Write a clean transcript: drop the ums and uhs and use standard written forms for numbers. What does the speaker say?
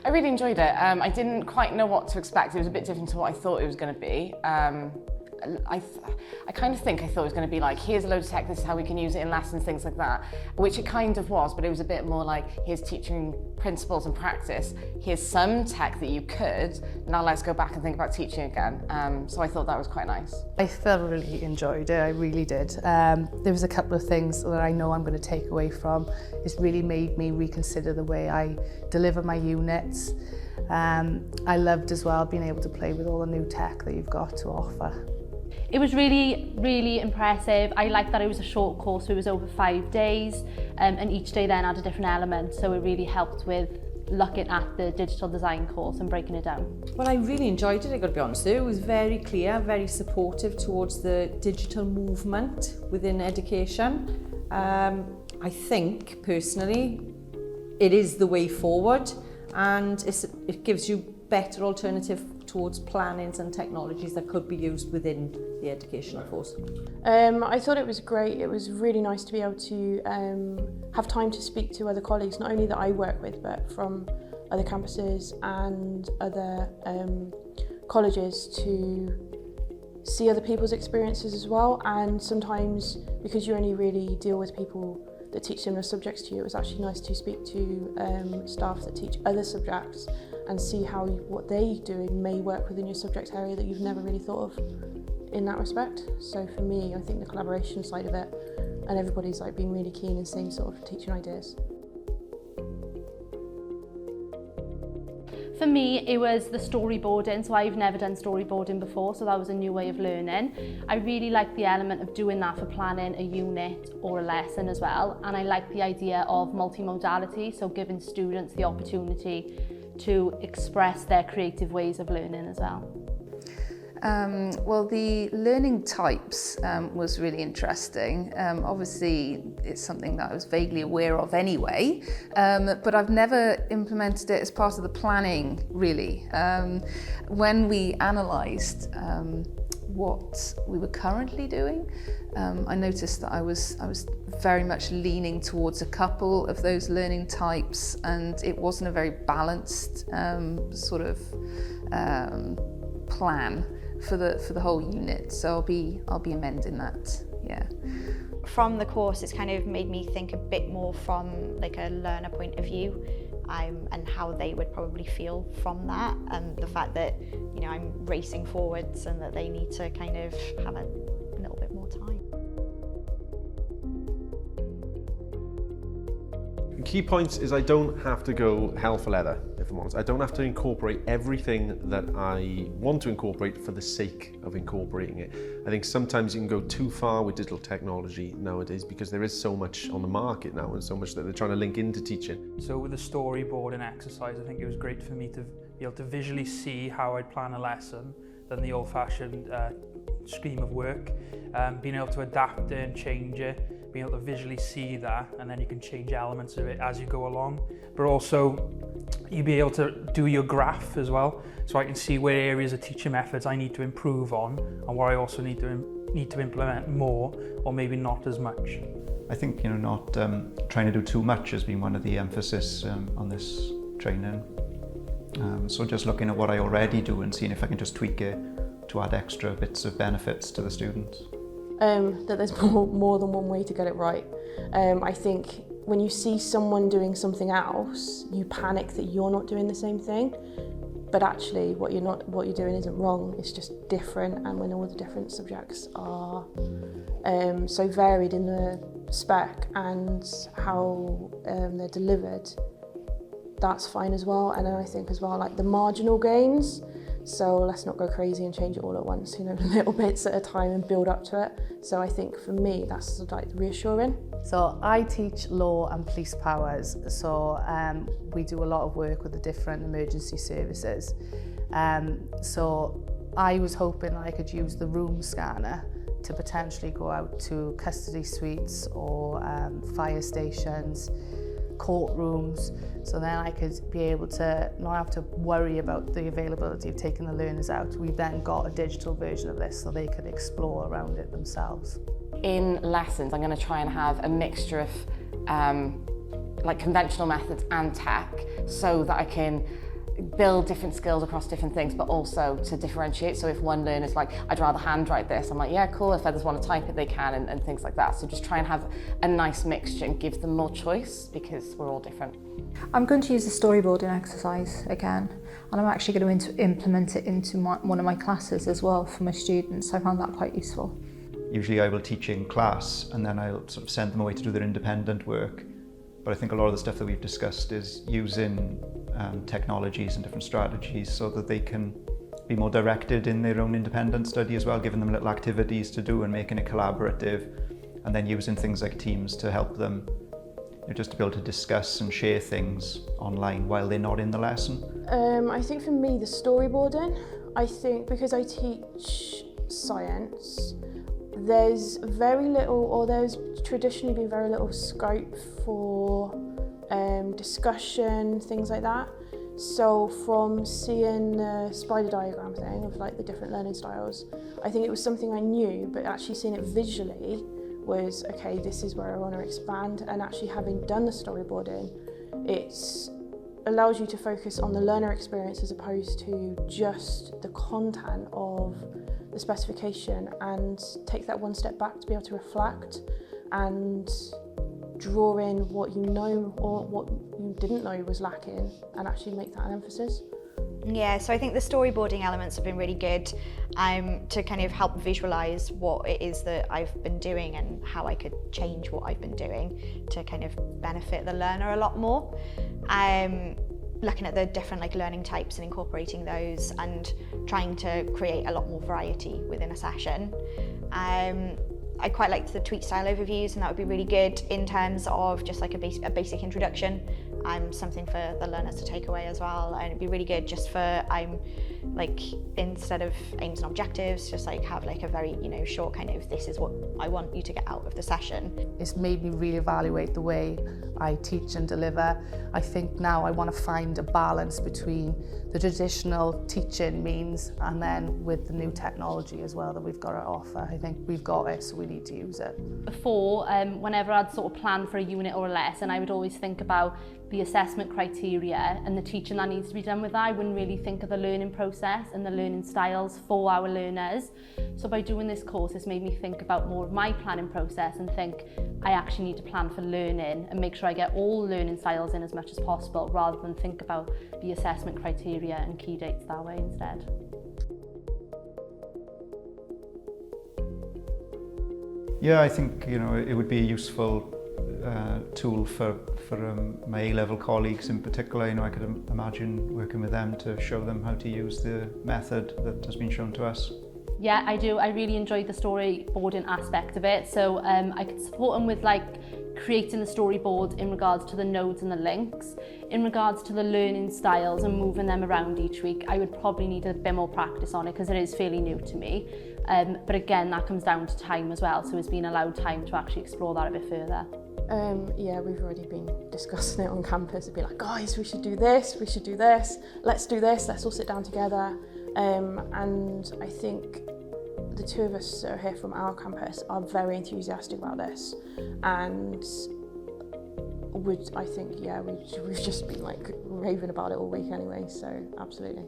I really enjoyed it. I didn't quite know what to expect. It was a bit different to what I thought it was going to be. I kind of think I thought it was going to be like, here's a load of tech, this is how we can use it in lessons, things like that, which it kind of was, but it was a bit more like, here's teaching principles and practice, here's some tech that you could, now let's go back and think about teaching again. So I thought that was quite nice. I thoroughly enjoyed it, I really did. There was a couple of things that I know I'm going to take away from. It's really made me reconsider the way I deliver my units. I loved as well being able to play with all the new tech that you've got to offer. It was really, really impressive. I liked that it was a short course, so it was over 5 days, and each day then had a different element, so it really helped with looking at the digital design course and breaking it down. Well, I really enjoyed it, I've got to be honest with you. It was very clear, very supportive towards the digital movement within education. I think, personally, it is the way forward, and it gives you better alternative towards plannings and technologies that could be used within the educational force. I thought it was great. It was really nice to be able to have time to speak to other colleagues, not only that I work with, but from other campuses and other colleges, to see other people's experiences as well. And sometimes, because you only really deal with people that teach similar subjects to you, it was actually nice to speak to staff that teach other subjects and see how what they're doing may work within your subject area that you've never really thought of in that respect. So for me, I think the collaboration side of it, and everybody's like being really keen and seeing sort of teaching ideas. For me, it was the storyboarding, so I've never done storyboarding before, so that was a new way of learning. I really liked the element of doing that for planning a unit or a lesson as well, and I liked the idea of multimodality, so giving students the opportunity to express their creative ways of learning as well. Well, the learning types was really interesting. Obviously, it's something that I was vaguely aware of anyway, but I've never implemented it as part of the planning, really. When we analysed what we were currently doing, I noticed that I was very much leaning towards a couple of those learning types, and it wasn't a very balanced sort of plan for the whole unit. So I'll be amending that. Yeah. From the course, it's kind of made me think a bit more from like a learner point of view, and how they would probably feel from that, and the fact that, you know, I'm racing forwards and that they need to kind of have a little bit more time. Key points is I don't have to go hell for leather, if I'm honest. I don't have to incorporate everything that I want to incorporate for the sake of incorporating it. I think sometimes you can go too far with digital technology nowadays because there is so much on the market now and so much that they're trying to link into teaching. So with the storyboarding exercise, I think it was great for me to be able to visually see how I'd plan a lesson than the old-fashioned stream of work. Being able to adapt it and change it, being able to visually see that, and then you can change elements of it as you go along. But also, you'll be able to do your graph as well, so I can see where areas of teaching methods I need to improve on, and where I also need to implement more, or maybe not as much. I think, you know, not trying to do too much has been one of the emphasis on this training. So just looking at what I already do and seeing if I can just tweak it to add extra bits of benefits to the students. That there's more than one way to get it right. I think when you see someone doing something else, you panic that you're not doing the same thing, but actually what you're doing isn't wrong, it's just different. And when all the different subjects are so varied in the spec and how they're delivered, that's fine as well. And then I think as well, like the marginal gains, so let's not go crazy and change it all at once, you know, little bits at a time and build up to it. So I think for me, that's like reassuring. So I teach law and police powers, so we do a lot of work with the different emergency services. So I was hoping I could use the room scanner to potentially go out to custody suites or fire stations, courtrooms, so then I could be able to not have to worry about the availability of taking the learners out. We've then got a digital version of this so they could explore around it themselves. In lessons, I'm going to try and have a mixture of like conventional methods and tech, so that I can build different skills across different things, but also to differentiate. So if one learner's like, I'd rather handwrite this, I'm like, yeah, cool. If others want to type it, they can, and things like that. So just try and have a nice mixture and give them more choice, because we're all different. I'm going to use the storyboarding exercise again, and I'm actually going to implement it into one of my classes as well for my students. I found that quite useful. Usually I will teach in class and then I'll sort of send them away to do their independent work. But I think a lot of the stuff that we've discussed is using technologies and different strategies so that they can be more directed in their own independent study as well, giving them little activities to do and making it collaborative, and then using things like Teams to help them, just to be able to discuss and share things online while they're not in the lesson. I think for me, the storyboarding, I think because I teach science, there's very little, or there's traditionally been very little scope for discussion, things like that. So from seeing the spider diagram thing of like the different learning styles, I think it was something I knew, but actually seeing it visually was, okay, this is where I want to expand. And actually having done the storyboarding, it allows you to focus on the learner experience as opposed to just the content of the specification, and take that one step back to be able to reflect and draw in what you know or what you didn't know was lacking, and actually make that an emphasis. Yeah, so I think the storyboarding elements have been really good to kind of help visualise what it is that I've been doing and how I could change what I've been doing to kind of benefit the learner a lot more. Looking at the different like learning types and incorporating those and trying to create a lot more variety within a session. I quite liked the tweet style overviews, and that would be really good in terms of just like a basic introduction, something for the learners to take away as well. And it'd be really good just for like instead of aims and objectives, just like have like a very short kind of, this is what I want you to get out of the session. It's made me reevaluate the way I teach and deliver. I think now I want to find a balance between the traditional teaching means and then with the new technology as well that we've got to offer. I think we've got it, so we need to use it. Before, whenever I'd sort of plan for a unit or a lesson, I would always think about the assessment criteria and the teaching that needs to be done with that. I wouldn't really think of the learning process and the learning styles for our learners. So by doing this course, it's made me think about more of my planning process and think I actually need to plan for learning and make sure I get all learning styles in as much as possible, rather than think about the assessment criteria and key dates that way instead. Yeah, I think it would be a useful tool for my A-level colleagues in particular. I could imagine working with them to show them how to use the method that has been shown to us. Yeah, I do. I really enjoyed the storyboarding aspect of it. So I could support them with like creating the storyboard in regards to the nodes and the links. In regards to the learning styles and moving them around each week, I would probably need a bit more practice on it because it is fairly new to me. But again, that comes down to time as well. So it's been allowed time to actually explore that a bit further. Yeah, we've already been discussing it on campus. It'd be like, guys, we should do this, we should do this, let's do this, let's all sit down together. And I think the two of us that are here from our campus are very enthusiastic about this, and I think we've just been like raving about it all week anyway, so absolutely.